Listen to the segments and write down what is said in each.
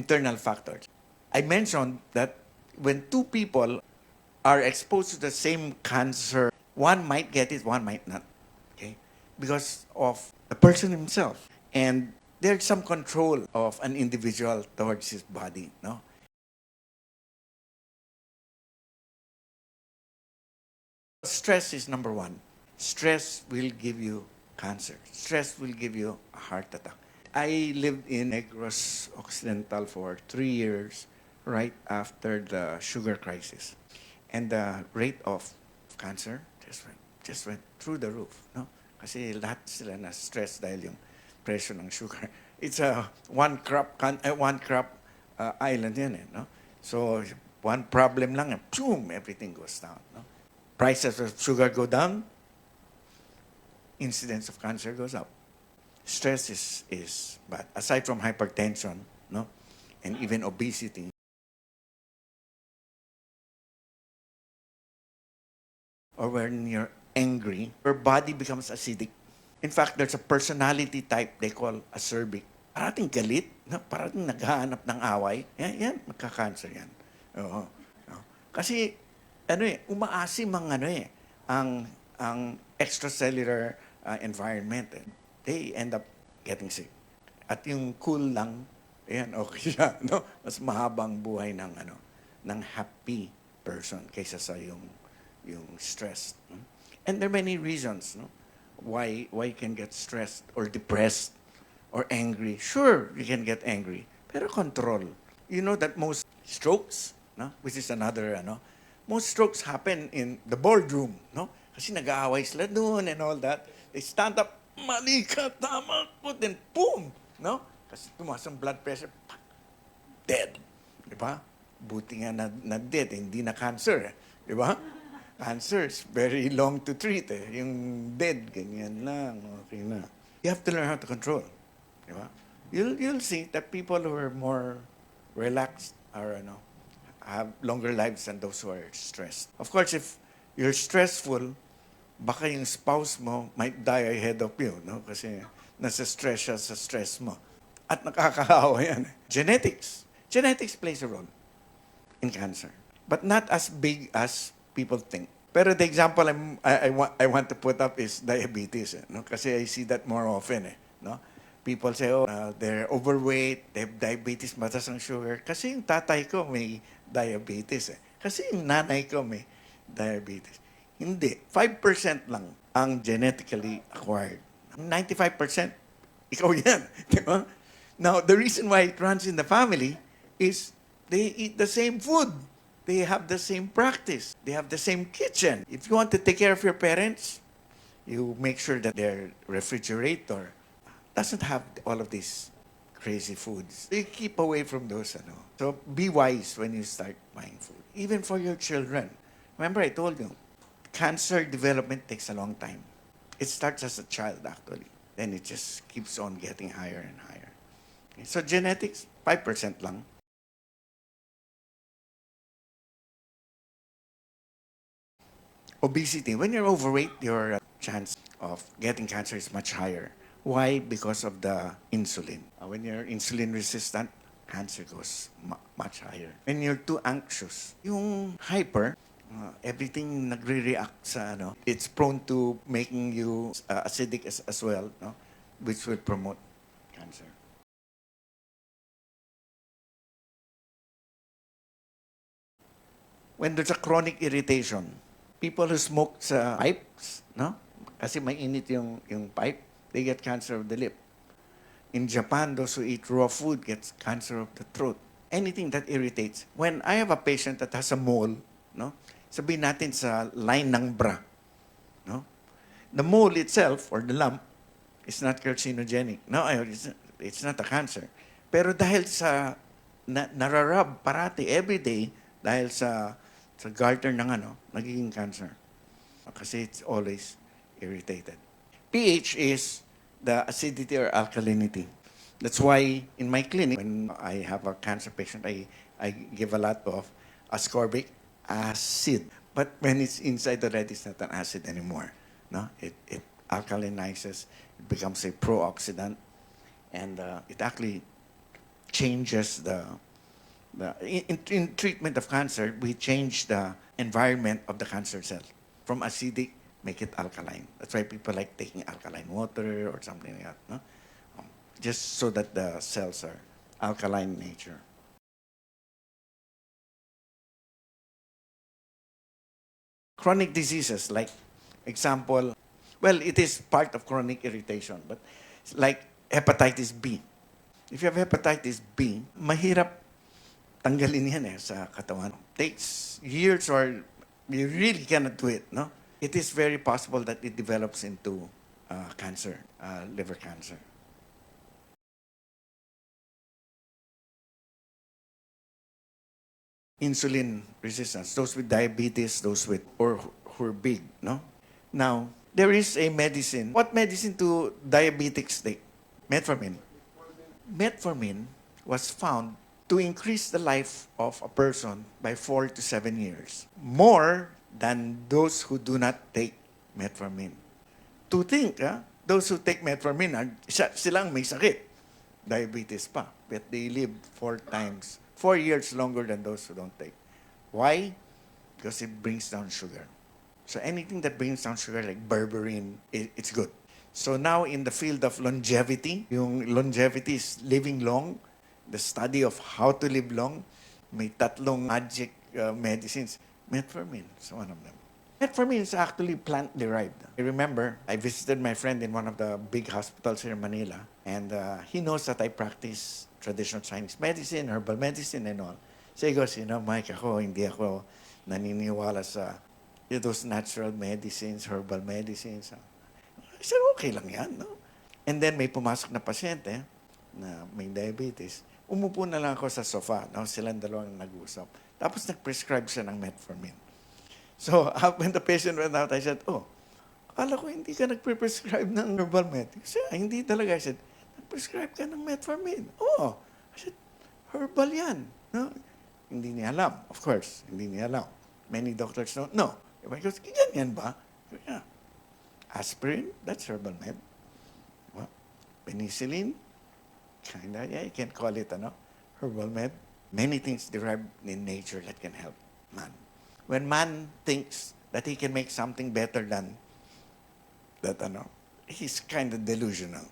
internal factors. I mentioned that when two people are exposed to the same cancer, one might get it, one might not. Okay? Because of the person himself. And there's some control of an individual towards his body. No? Stress is number one. Stress will give you cancer. Stress will give you a heart attack. I lived in Negros Occidental for 3 years right after the sugar crisis. And the rate of cancer just went through the roof. No? Kasi lahat sila na stress dahil yung presyo ng sugar. It's a one crop island yan eh. No? So one problem lang, boom, everything goes down. No? Prices of sugar go down, incidence of cancer goes up. Stress is bad. Aside from hypertension, no, and even obesity, or when you're angry, your body becomes acidic. In fact, there's a personality type they call acerbic. Parating galit, no? Parating naghahanap ng away. Yan, magka-cancer yan. Oo. No? Kasi, umaasim ang extracellular environment. They end up getting sick. At yung cool lang, ayan, okay siya, no? Mas mahabang buhay ng happy person kaysa sa yung stressed. No? And there are many reasons, no? Why you can get stressed or depressed or angry. Sure, you can get angry, pero control. You know that most strokes, no? Which is another, most strokes happen in the boardroom, no? Kasi nag-aaway sila doon and all that. They stand up, mali ka, tama ko, then boom, no? Kasi tumaas ang blood pressure, dead. Di ba? Buti nga na dead, hindi na cancer. Di ba? Cancer is very long to treat. Yung dead, ganyan lang, okay na. You have to learn how to control. Di ba? You'll see that people who are more relaxed are, have longer lives than those who are stressed. Of course, if you're stressful, baka yung spouse mo might die ahead of you, no? Kasi nasa stress siya sa stress mo. At nakakahawa yan. Genetics. Genetics plays a role in cancer. But not as big as people think. Pero the example I want to put up is diabetes. No? Kasi I see that more often. No? People say, they're overweight, they have diabetes, mataas ang sugar. Kasi yung tatay ko may diabetes. Kasi yung nanay ko may diabetes. Hindi. 5% lang ang genetically acquired. 95%, ikaw yan. Di ba? Now, the reason why it runs in the family is they eat the same food. They have the same practice. They have the same kitchen. If you want to take care of your parents, you make sure that their refrigerator doesn't have all of these crazy foods. You keep away from those. So be wise when you start buying food. Even for your children. Remember I told you, cancer development takes a long time. It starts as a child, actually. Then it just keeps on getting higher and higher. Okay. So genetics, 5% lang. Obesity. When you're overweight, your chance of getting cancer is much higher. Why? Because of the insulin. When you're insulin resistant, cancer goes much higher. When you're too anxious, yung hyper, everything nagre-react sa it's prone to making you acidic as well, no? Which will promote cancer. When there's a chronic irritation, people who smoke sa pipes, no? Kasi mainit yung pipe, they get cancer of the lip. In Japan, those who eat raw food gets cancer of the throat. Anything that irritates. When I have a patient that has a mole, no? Sabihin natin sa line ng bra, no? The mole itself, or the lump, is not carcinogenic. No, it's not a cancer. Pero dahil sa nararab parati, everyday, dahil sa garter ng nagiging cancer. Kasi it's always irritated. pH is the acidity or alkalinity. That's why in my clinic, when I have a cancer patient, I give a lot of ascorbic acid. But when it's inside already, it's not an acid anymore. No, it alkalinizes. It becomes a pro-oxidant, and it actually changes in treatment of cancer, we change the environment of the cancer cell. From acidic, make it alkaline. That's why people like taking alkaline water or something like that. No? Just so that the cells are alkaline in nature. Chronic diseases, like example, well, it is part of chronic irritation, but like hepatitis B. If you have hepatitis B, mahirap tanggalin yan sa katawan. Takes years or you really cannot do it, no? It is very possible that it develops into cancer, liver cancer. Insulin resistance, those with diabetes, those with, or who are big, no? Now, there is a medicine. What medicine to diabetics take? Metformin. Metformin was found to increase the life of a person by 4 to 7 years, more than those who do not take metformin. To think, those who take metformin, silang may sakit, diabetes pa, but they live 4 years longer than those who don't take. Why? Because it brings down sugar. So anything that brings down sugar, like berberine, it's good. So now in the field of longevity, yung longevity is living long, the study of how to live long, may tatlong magic medicines. Metformin is one of them. Metformin is actually plant-derived. I remember I visited my friend in one of the big hospitals here in Manila, and he knows that I practice traditional Chinese medicine, herbal medicine, and all. So he goes, Mike, hindi ako naniniwala sa those natural medicines, herbal medicines. I said, okay lang yan, no? And then may pumasok na pasyente na may diabetes. Umupo na lang ako sa sofa. No? Silang dalawang nag-usap. Tapos nag-prescribe siya ng metformin. So, when the patient went out, I said, akala ko hindi ka nagpre-prescribe ng herbal medicine. Kasi, hindi talaga. I said, nag-prescribe ka ng metformin. I said, herbal yan. No? Hindi niya alam. Of course, hindi niya alam. Many doctors don't know. Because, ganyan ba? Yeah. Aspirin, that's herbal med. Well, penicillin, you can call it herbal med. Many things derived in nature that can help man. When man thinks that he can make something better than that, he's kind of delusional.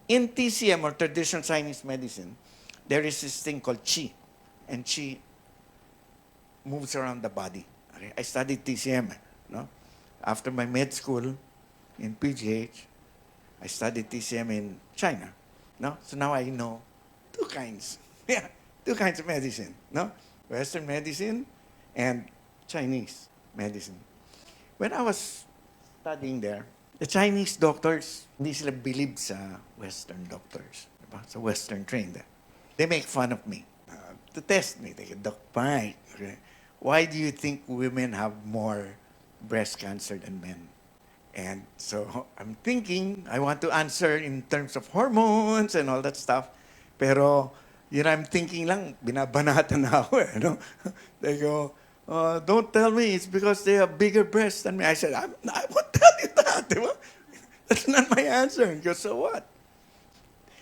In TCM, or traditional Chinese medicine, there is this thing called qi. And qi moves around the body. Okay? I studied TCM. No? After my med school in PGH, I studied TCM in China. No? So now I know two kinds. Yeah, two kinds of medicine. No? Western medicine and Chinese medicine. When I was studying there, the Chinese doctors, hindi sila believe sa Western doctors. Diba? Sa Western trained. They make fun of me. To test me. They go, Doc Mike, okay, why do you think women have more breast cancer than men? And so I'm thinking, I want to answer in terms of hormones and all that stuff. Pero, I'm thinking lang, binabanatan na ako. They go, don't tell me it's because they have bigger breasts than me. I said, I won't tell you that. Diba? That's not my answer. He goes, so what?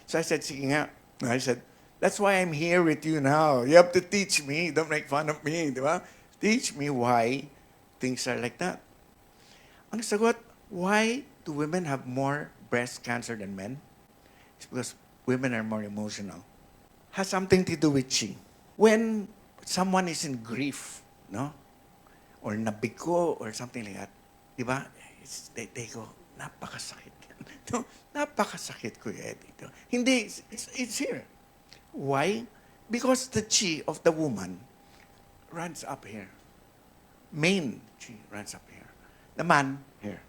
So I said, sige nga. I said, that's why I'm here with you now. You have to teach me. Don't make fun of me. Diba? Teach me why things are like that. Ang sagot, why do women have more breast cancer than men? It's because women are more emotional. Has something to do with qi. When someone is in grief, no? Or nabigo or something like that, diba? They go, napakasakit yan. No, napakasakit, Kuya Eddie. Hindi, it's here. Why? Because the qi of the woman runs up here. Main qi runs up here. The man, here.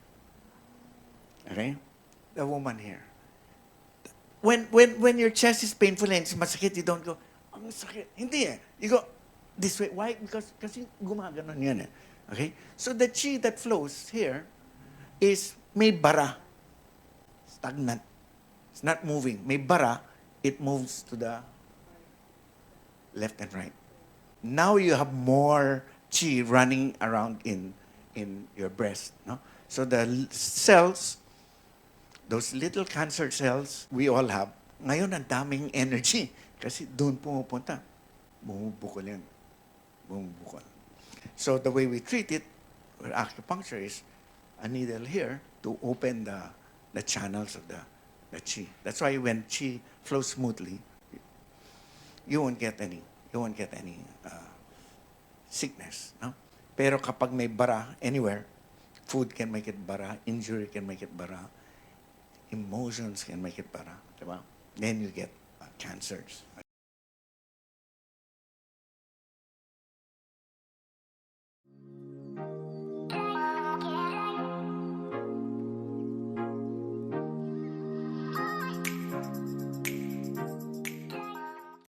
Okay? The woman here. When your chest is painful and it's masakit, you don't go, ang sakit. Hindi eh. You go this way. Why? Because kasi gumaganon yan eh. Okay? So the qi that flows here is may bara. Stagnant. It's not moving. May bara. It moves to the left and right. Now you have more qi running around in your breast. No? So the cells those little cancer cells we all have, ngayon ang daming energy kasi doon pumupunta. Bumubukol yan. Bumubukol. So the way we treat it with acupuncture is a needle here to open the channels of the qi. That's why when qi flows smoothly, you won't get any sickness. No? Pero kapag may bara anywhere, food can make it bara, injury can make it bara, emotions can make it bara. Diba? Then you get cancers.